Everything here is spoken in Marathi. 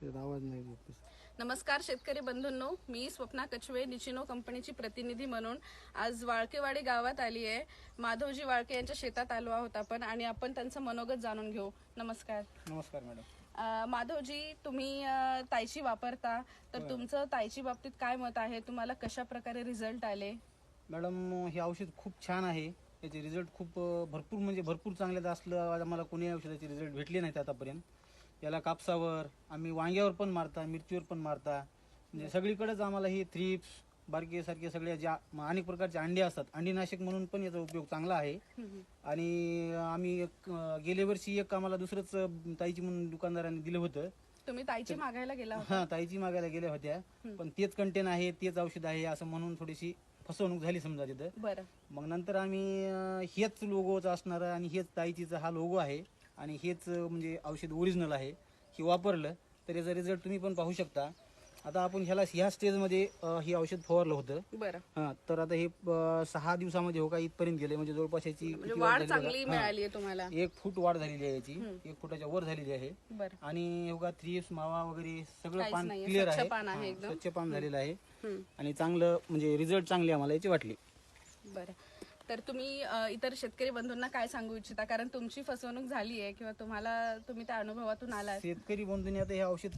आवाज नाही येत. नमस्कार शेतकरी बंधूंनो, मी स्वप्ना कछवे निचिनो कंपनीची प्रतिनिधी म्हणून आज वाळकेवाडी गावात आली आहे. माधवजी वाळके यांच्या शेतात आलो आहोत आपण आणि आपण त्यांचं मनोगत जाणून घेऊ. नमस्कार. नमस्कार मॅडम. माधवजी, तुम्ही ताईची वापरता तर तुमचं ताईची बाबतीत काय मत आहे? तुम्हाला कशा प्रकारे रिझल्ट आले? मॅडम, हे औषध खूप छान आहे. याचे रिझल्ट खूप भरपूर म्हणजे भरपूर चांगले असलं आम्हाला कोणी औषधाचे रिझल्ट भेटले नाहीत आतापर्यंत. याला कापसावर, आम्ही वांग्यावर पण मारता, मिरचीवर पण मारता, म्हणजे सगळीकडेच आम्हाला ही थ्रिप्स बारके सारखे सगळे ज्या अनेक प्रकारचे अंडे असतात, अंडीनाशक म्हणून पण याचा उपयोग चांगला आहे. आणि आम्ही गेल्या वर्षी एक आम्हाला दुसरंच ताईची म्हणून दुकानदारांनी दिलं होतं. तुम्ही ताईची मागायला गेला होता? हा, ताईची मागायला गेल्या होत्या, पण तेच कंटेन आहे, तेच औषध आहे असं म्हणून थोडीशी फसवणूक झाली समजा तिथं. बरं. मग नंतर आम्ही हेच लोगोचा असणार आणि हेच ताईचीचा हा लोगो आहे आणि हेच म्हणजे औषध ओरिजिनल आहे, हे वापरलं तर याचा रिझल्ट तुम्ही पण पाहू शकता. आता आपण ह्या स्टेजमध्ये हे औषध फवारलं होतं. बरं. हा, तर आता हे 6 दिवसामध्ये हो का इथपर्यंत गेले, म्हणजे जवळपास याची म्हणजे किती वाढ झाली चांगली बघा. मिळाली आहे तुम्हाला? 1 फूट वाढ झालेली आहे याची, 1 फुटाच्या वर झालेली आहे. बरं. आणि योगा थ्रिप्स मावा वगैरे सगळं काहीच पान नाहीये, क्लिअर स्वच्छ आहे. पान आहे हा, एकदम. स्वच्छ पान झालेलं आहे हम्म. आणि चांगलं म्हणजे रिझल्ट चांगले आम्हाला याची वाटली. बरं. तर तुम्ही इतर शेतकरी बंधूंना काय सांगू इच्छिता? कारण तुमची फसवणूक झाली आहे किंवा तुम्ही त्या अनुभवातून आलात. शेतकरी बंधूंनी आता हे औषध